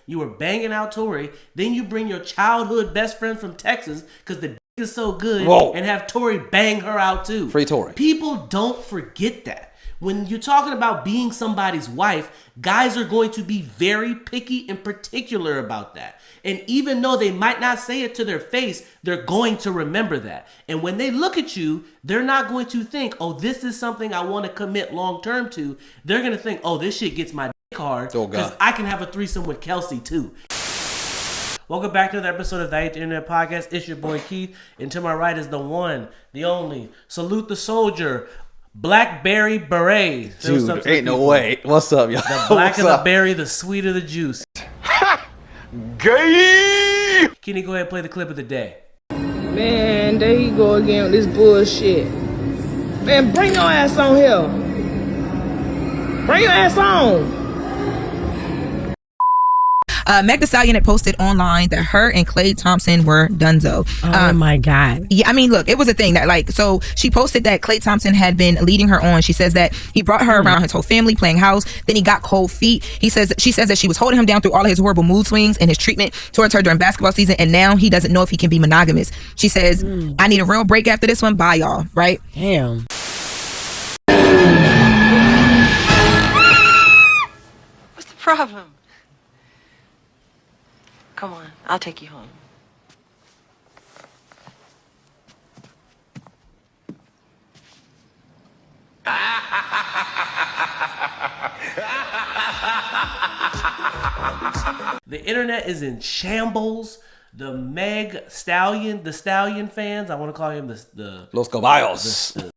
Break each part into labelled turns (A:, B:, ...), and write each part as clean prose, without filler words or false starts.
A: you were banging out Tory, then you bring your childhood best friend from Texas because the is so good and have Tory bang her out too.
B: Free Tory.
A: People don't forget that. When you're talking about being somebody's wife, guys are going to be very picky and particular about that. And even though they might not say it to their face, they're going to remember that. And when they look at you, they're not going to think, oh, this is something I want to commit long term to. They're going to think, oh, this shit gets my dick hard because I can have a threesome with Kelsey too. Welcome back to another episode of the I Hate the Internet Podcast. It's your boy Keith, and to my right is the one, the only, salute the soldier, Blackberry Beret.
B: Dude, ain't no way. What's up, y'all?
A: The blacker the berry, the sweeter the juice.
C: Ha! Gay!
A: Kenny, go ahead and play the clip of the day.
D: Man, there you go again with this bullshit. Man, bring your ass on here. Bring your ass on.
E: Meg Thee Stallion had posted online that her and Klay Thompson were donezo.
F: Oh my God.
E: Yeah, I mean, look, it was a thing that so she posted that Klay Thompson had been leading her on. She says that he brought her around his whole family playing house. Then he got cold feet. She says that she was holding him down through all of his horrible mood swings and his treatment towards her during basketball season. And now he doesn't know if he can be monogamous. She says, I need a real break after this one. Bye, y'all. Right?
F: Damn.
G: What's the problem? Come on, I'll take you home.
A: The internet is in shambles. The Meg Stallion, the Stallion fans, I want to call him the
B: Los Caballos.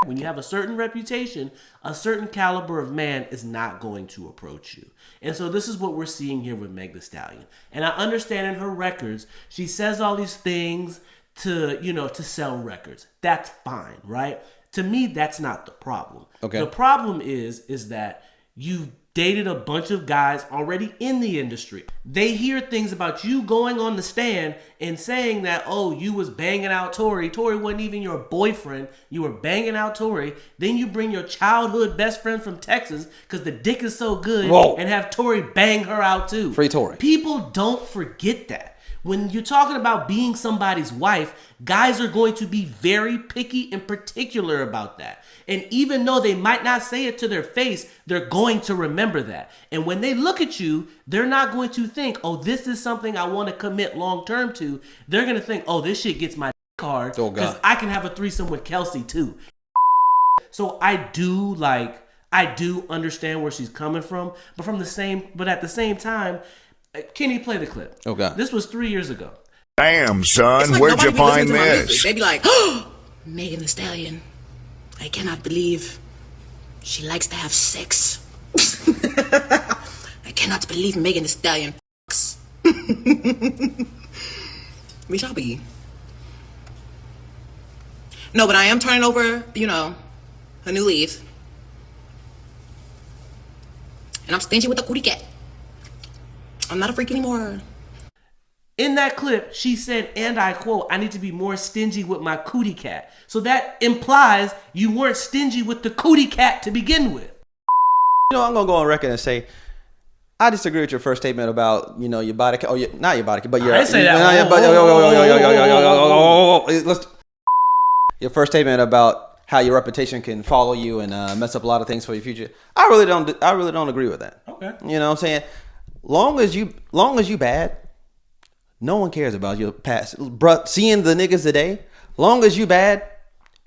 A: When you have a certain reputation, a certain caliber of man is not going to approach you. And so this is what we're seeing here with Meg Thee Stallion. And I understand in her records, she says all these things to sell records. That's fine, right? To me, that's not the problem.
B: Okay.
A: The problem is that you've dated a bunch of guys already in the industry. They hear things about you going on the stand and saying that, oh, you was banging out Tory. Tory wasn't even your boyfriend. You were banging out Tory. Then you bring your childhood best friend from Texas because the dick is so good and have Tory bang her out too.
B: Free Tory.
A: People don't forget that. When you're talking about being somebody's wife, guys are going to be very picky and particular about that. And even though they might not say it to their face, they're going to remember that. And when they look at you, they're not going to think, oh, this is something I want to commit long term to. They're going to think, oh, this shit gets my dick hard because I can have a threesome with Kelsey too. So I do understand where she's coming from, but at the same time, Kenny, play the clip.
B: Okay.
A: This was 3 years ago.
C: Damn, son, where'd you find this?
H: They be like, oh, Megan Thee Stallion. I cannot believe she likes to have sex. I cannot believe Megan Thee Stallion fucks. We shall be. No, but I am turning over, a new leaf. And I'm stingy with the cootie cat. I'm not a freak anymore.
A: In that clip, she said, and I quote, I need to be more stingy with my cootie cat. So that implies you weren't stingy with the cootie cat to begin with.
B: I'm going to go on record and say, I disagree with your first statement about, your body count. Oh, not your body count, but your...
A: I didn't say that.
B: Your first statement about how your reputation can follow you and mess up a lot of things for your future. I really don't agree with that.
A: Okay.
B: You know what I'm saying? Long as you bad, no one cares about your past. Bruh, seeing the niggas today, long as you bad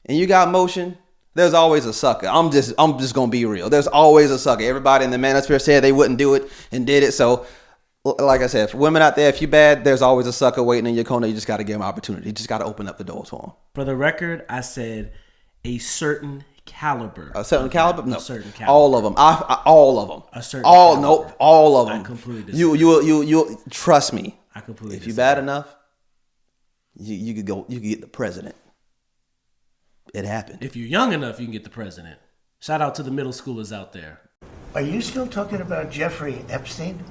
B: and you got motion, there's always a sucker. I'm just gonna be real. There's always a sucker. Everybody in the manosphere said they wouldn't do it and did it. So, like I said, for women out there, if you bad, there's always a sucker waiting in your corner. You just got to give them opportunity. You just got to open up the doors for them.
A: For the record, I said a certain caliber.
B: A certain caliber? No.
A: A certain caliber.
B: All of them. All of them.
A: A certain caliber.
B: Nope. All of them.
A: I completely disagree.
B: You trust me.
A: I completely
B: If you bad enough, you could go. You could get the president. It happened.
A: If you're young enough, you can get the president. Shout out to the middle schoolers out there.
I: Are you still talking about Jeffrey Epstein?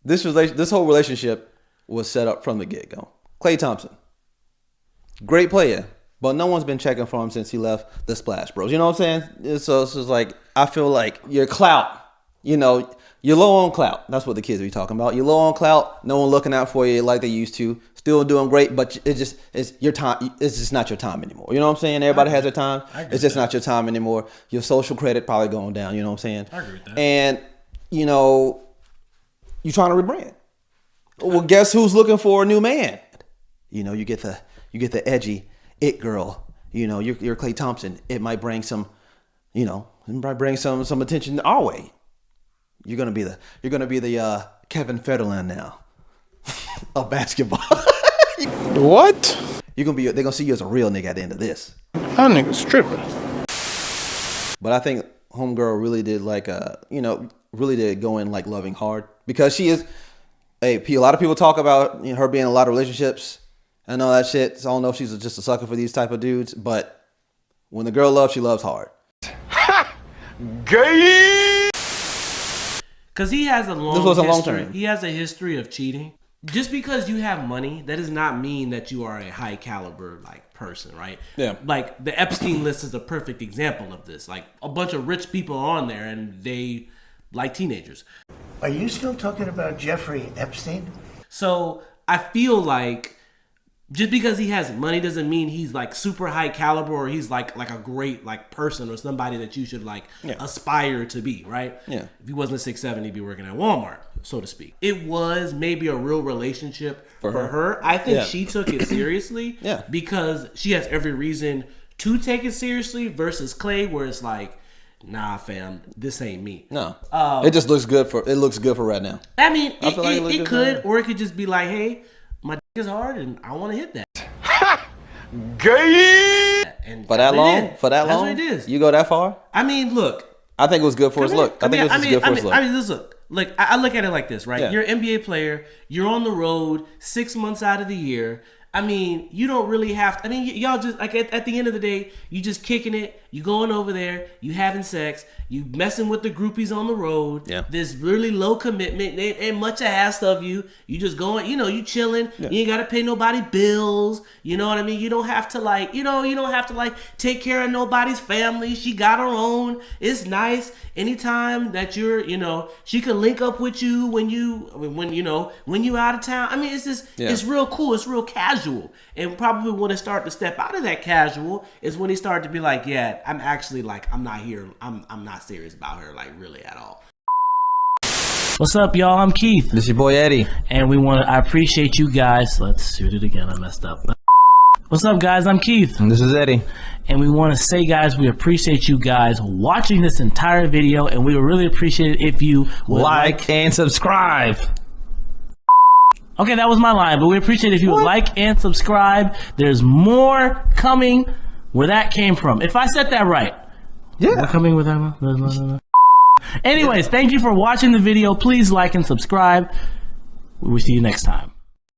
B: This whole relationship was set up from the get-go. Klay Thompson, great player, but no one's been checking for him since he left the Splash Bros. You know what I'm saying? So it's just like, I feel like your clout, You're low on clout. That's what the kids be talking about. You're low on clout. No one looking out for you like they used to. Still doing great, but it's your time. It's just not your time anymore. You know what I'm saying? Everybody has their time. It's just not your time anymore. Your social credit probably going down. You know what I'm saying?
A: I agree with that.
B: And you know, you trying to rebrand. Well, guess who's looking for a new man? You know, you get the edgy it girl. You know, you're Klay Thompson. It might bring some, you know, it might bring some attention our way. You're gonna be the Kevin Federline now of basketball.
F: What?
B: They're gonna see you as a real nigga at the end of this.
F: That nigga's tripping.
B: But I think homegirl really did really did go in like loving hard because she is. Hey, a lot of people talk about her being in a lot of relationships and all that shit. So I don't know if she's just a sucker for these type of dudes, but when the girl loves, she loves hard.
C: Gay.
A: Because he has a long
B: This was a long
A: history.
B: term.
A: He has a history of cheating. Just because you have money, that does not mean that you are a high caliber like person, right?
B: Yeah.
A: Like the Epstein list is a perfect example of this. Like a bunch of rich people are on there and they like teenagers.
I: Are you still talking about Jeffrey Epstein?
A: So I feel like just because he has money doesn't mean he's like super high caliber or he's like a great like person or somebody that you should like aspire to be, right?
B: Yeah.
A: If he wasn't 6'7", he'd be working at Walmart, so to speak. It was maybe a real relationship for her. I think she took it seriously because she has every reason to take it seriously versus Klay where it's like, nah, fam, this ain't me.
B: No, it just looks good for right now.
A: I mean,
B: I feel like
A: it could, or it could just be like, hey, my dick is hard and I want to hit that.
C: Gay.
A: And
B: For that long,
A: that's what it is.
B: You go that far?
A: I mean, look.
B: I think it was good for his look. I think it was good for his look.
A: I mean, listen. Like I look at it like this, right?
B: Yeah.
A: You're an NBA player. You're on the road 6 months out of the year. I mean, you don't really have to. I mean, y'all just like at the end of the day, you just kicking it. You going over there. You having sex. You messing with the groupies on the road.
B: Yeah.
A: There's really low commitment. Ain't much asked of you. You just going. You know, you chilling.
B: Yeah.
A: You ain't gotta pay nobody bills. You know what I mean? You don't have to like. You don't have to like take care of nobody's family. She got her own. It's nice. Anytime that you're, she can link up with you when you out of town. I mean, it's just it's real cool. It's real casual. And probably when it started to step out of that casual is when he started to be like, yeah, I'm actually like, I'm not here. I'm not serious about her, like really at all. What's up, y'all? I'm Keith.
B: This your boy Eddie.
A: And I appreciate you guys. Let's shoot it again. I messed up. What's up, guys? I'm Keith.
B: And this is Eddie.
A: And we want to say, guys, we appreciate you guys watching this entire video. And we would really appreciate it if you would
B: like and subscribe.
A: Okay, that was my line, but we appreciate it if you would like and subscribe. There's more coming where that came from. If I said that right.
B: Yeah.
A: We're coming with that. Anyways, thank you for watching the video. Please like and subscribe. We will see you next time.